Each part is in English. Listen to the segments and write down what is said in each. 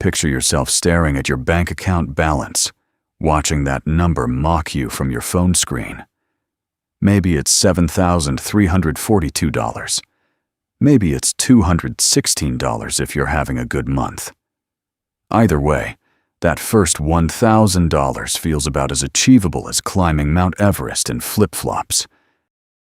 Picture yourself staring at your bank account balance, watching that number mock you from your phone screen. Maybe it's $7,342. Maybe it's $216 if you're having a good month. Either way, that first $1,000 feels about as achievable as climbing Mount Everest in flip-flops.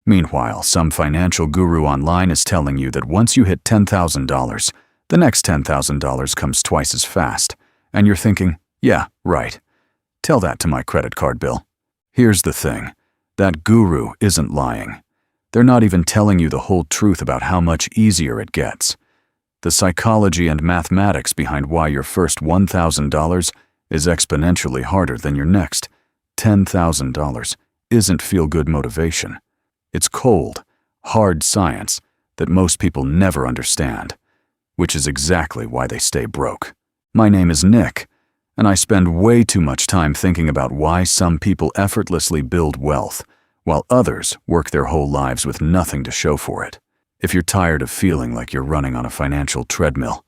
Meanwhile, some financial guru online is telling you that once you hit $10,000, the next $10,000 comes twice as fast, and you're thinking, yeah, right. Tell that to my credit card bill. Here's the thing. That guru isn't lying. They're not even telling you the whole truth about how much easier it gets. The psychology and mathematics behind why your first $1,000 is exponentially harder than your next $10,000 isn't feel-good motivation. It's cold, hard science that most people never understand, which is exactly why they stay broke. My name is Nick, and I spend way too much time thinking about why some people effortlessly build wealth, while others work their whole lives with nothing to show for it. If you're tired of feeling like you're running on a financial treadmill,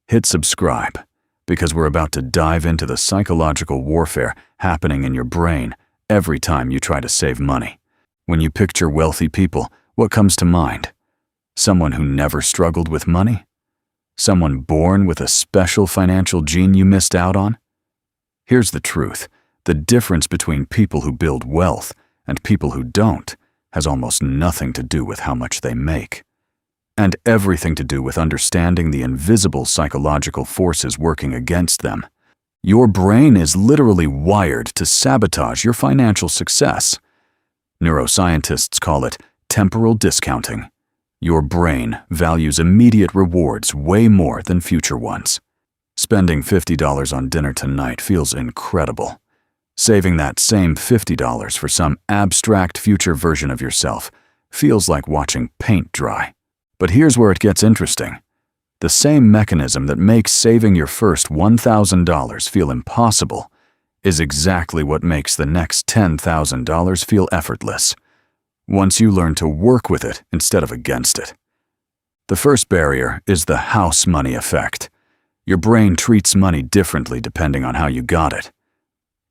hit subscribe, because we're about to dive into the psychological warfare happening in your brain every time you try to save money. When you picture wealthy people, what comes to mind? Someone who never struggled with money? Someone born with a special financial gene you missed out on? Here's the truth. The difference between people who build wealth and people who don't has almost nothing to do with how much they make, and everything to do with understanding the invisible psychological forces working against them. Your brain is literally wired to sabotage your financial success. Neuroscientists call it temporal discounting. Your brain values immediate rewards way more than future ones. Spending $50 on dinner tonight feels incredible. Saving that same $50 for some abstract future version of yourself feels like watching paint dry. But here's where it gets interesting. The same mechanism that makes saving your first $1,000 feel impossible is exactly what makes the next $10,000 feel effortless, once you learn to work with it instead of against it. The first barrier is the house money effect. Your brain treats money differently depending on how you got it.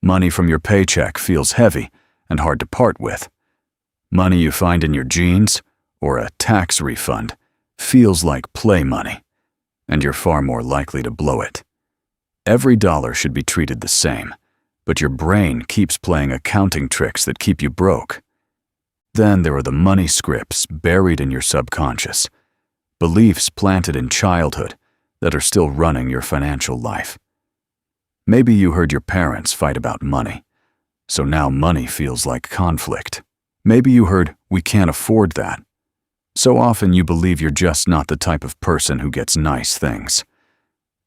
Money from your paycheck feels heavy and hard to part with. Money you find in your jeans or a tax refund feels like play money, and you're far more likely to blow it. Every dollar should be treated the same, but your brain keeps playing accounting tricks that keep you broke. Then there are the money scripts buried in your subconscious, beliefs planted in childhood that are still running your financial life. Maybe you heard your parents fight about money, so now money feels like conflict. Maybe you heard, "We can't afford that." So often you believe you're just not the type of person who gets nice things.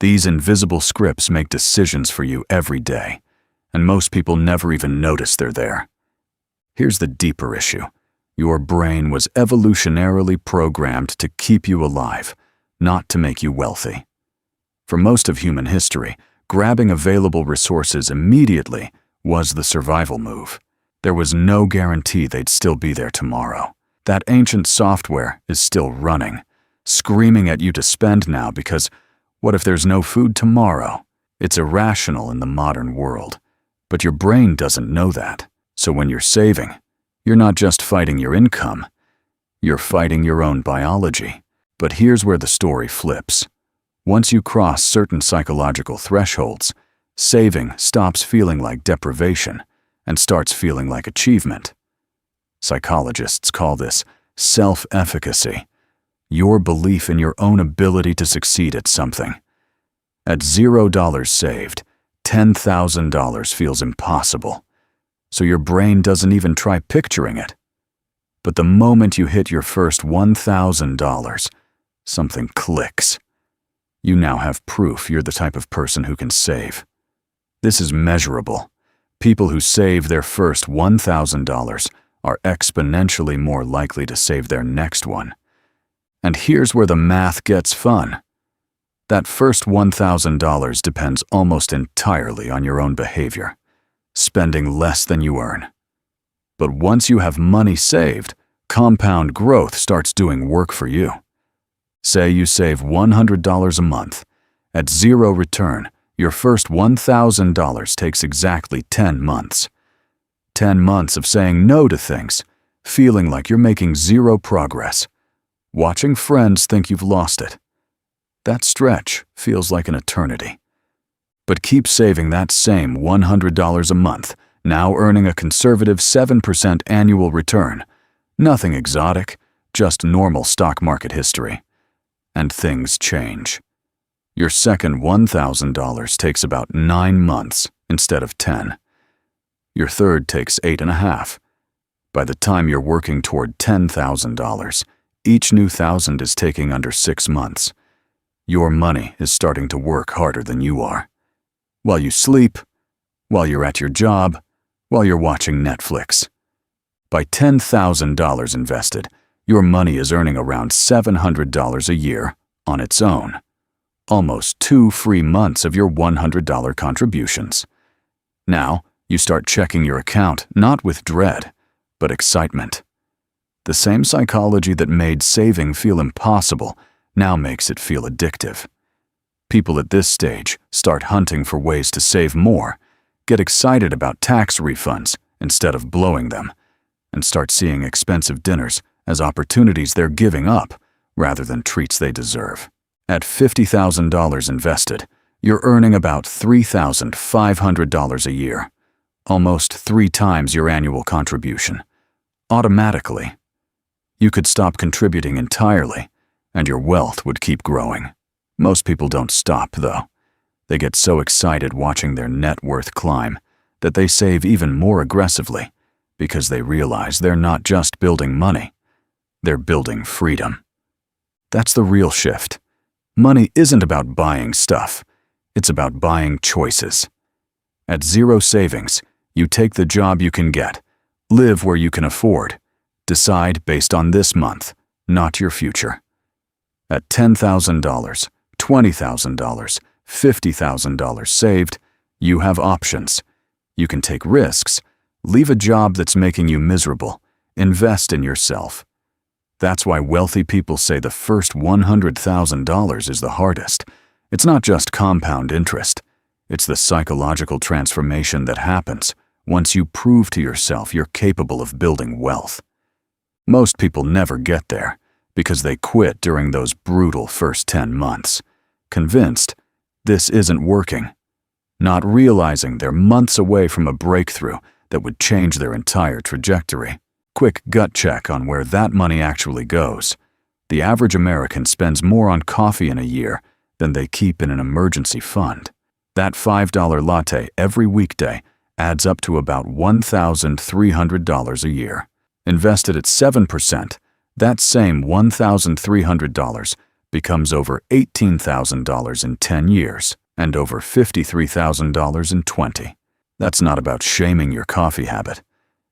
These invisible scripts make decisions for you every day, and most people never even notice they're there. Here's the deeper issue. Your brain was evolutionarily programmed to keep you alive, not to make you wealthy. For most of human history, grabbing available resources immediately was the survival move. There was no guarantee they'd still be there tomorrow. That ancient software is still running, screaming at you to spend now because what if there's no food tomorrow? It's irrational in the modern world, but your brain doesn't know that. So when you're saving, you're not just fighting your income, you're fighting your own biology. But here's where the story flips. Once you cross certain psychological thresholds, saving stops feeling like deprivation and starts feeling like achievement. Psychologists call this self-efficacy, your belief in your own ability to succeed at something. At $0 saved, $10,000 feels impossible, so your brain doesn't even try picturing it. But the moment you hit your first $1,000, something clicks. You now have proof you're the type of person who can save. This is measurable. People who save their first $1,000 are exponentially more likely to save their next one. And here's where the math gets fun. That first $1,000 depends almost entirely on your own behavior, spending less than you earn. But once you have money saved, compound growth starts doing work for you. Say you save $100 a month, At zero return, your first $1,000 takes exactly 10 months. 10 months of saying no to things, feeling like you're making zero progress, watching friends think you've lost it. That stretch feels like an eternity. But keep saving that same $100 a month, now earning a conservative 7% annual return. Nothing exotic, just normal stock market history. And things change. Your second $1,000 takes about 9 months instead of 10. Your third takes 8.5. By the time you're working toward $10,000, each new thousand is taking under 6 months. Your money is starting to work harder than you are. While you sleep, while you're at your job, while you're watching Netflix. By $10,000 invested, your money is earning around $700 a year on its own. Almost 2 free months of your $100 contributions. Now, you start checking your account not with dread, but excitement. The same psychology that made saving feel impossible now makes it feel addictive. People at this stage start hunting for ways to save more, get excited about tax refunds instead of blowing them, and start seeing expensive dinners as opportunities they're giving up rather than treats they deserve. At $50,000 invested, you're earning about $3,500 a year, almost 3 times your annual contribution, automatically. You could stop contributing entirely, and your wealth would keep growing. Most people don't stop, though. They get so excited watching their net worth climb that they save even more aggressively because they realize they're not just building money, they're building freedom. That's the real shift. Money isn't about buying stuff, it's about buying choices. At zero savings, you take the job you can get, live where you can afford, decide based on this month, not your future. At $10,000, $20,000, $50,000 saved, you have options. You can take risks, leave a job that's making you miserable, invest in yourself. That's why wealthy people say the first $100,000 is the hardest. It's not just compound interest. It's the psychological transformation that happens once you prove to yourself you're capable of building wealth. Most people never get there because they quit during those brutal first 10 months, convinced this isn't working, not realizing they're months away from a breakthrough that would change their entire trajectory. Quick gut check on where that money actually goes. The average American spends more on coffee in a year than they keep in an emergency fund. That $5 latte every weekday adds up to about $1,300 a year. Invested at 7%, that same $1,300 becomes over $18,000 in 10 years and over $53,000 in 20. That's not about shaming your coffee habit.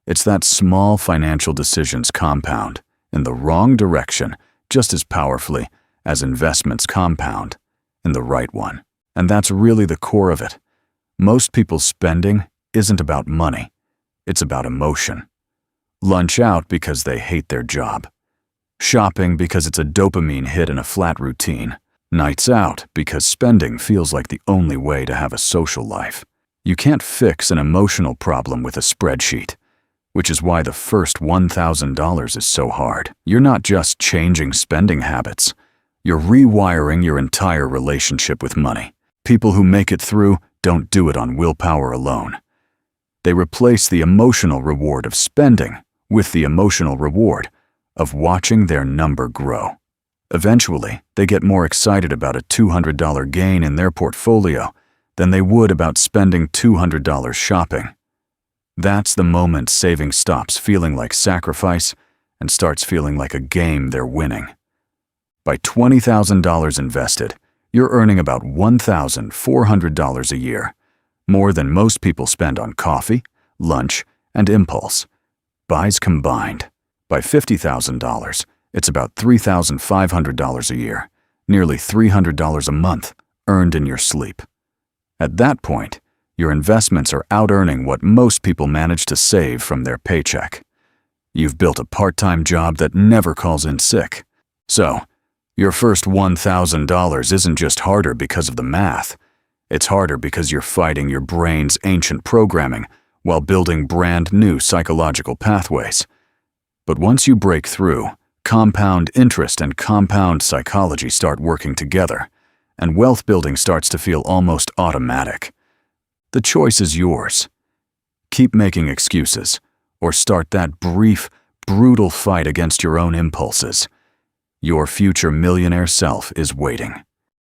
It's that small financial decisions compound in the wrong direction just as powerfully as investments compound in the right one. And that's really the core of it. Most people's spending isn't about money. It's about emotion. Lunch out because they hate their job. Shopping because it's a dopamine hit in a flat routine. Nights out because spending feels like the only way to have a social life. You can't fix an emotional problem with a spreadsheet, which is why the first $1,000 is so hard. You're not just changing spending habits. You're rewiring your entire relationship with money. People who make it through don't do it on willpower alone. They replace the emotional reward of spending with the emotional reward of watching their number grow. Eventually, they get more excited about a $200 gain in their portfolio than they would about spending $200 shopping. That's the moment saving stops feeling like sacrifice and starts feeling like a game they're winning. By $20,000 invested, you're earning about $1,400 a year, more than most people spend on coffee, lunch, and impulse buys combined. By $50,000, it's about $3,500 a year, nearly $300 a month earned in your sleep. At that point, your investments are out-earning what most people manage to save from their paycheck. You've built a part-time job that never calls in sick. So, Your first $1,000 isn't just harder because of the math. It's harder because you're fighting your brain's ancient programming while building brand new psychological pathways. But once you break through, compound interest and compound psychology start working together, and wealth building starts to feel almost automatic. The choice is yours. Keep making excuses, or start that brief, brutal fight against your own impulses. Your future millionaire self is waiting.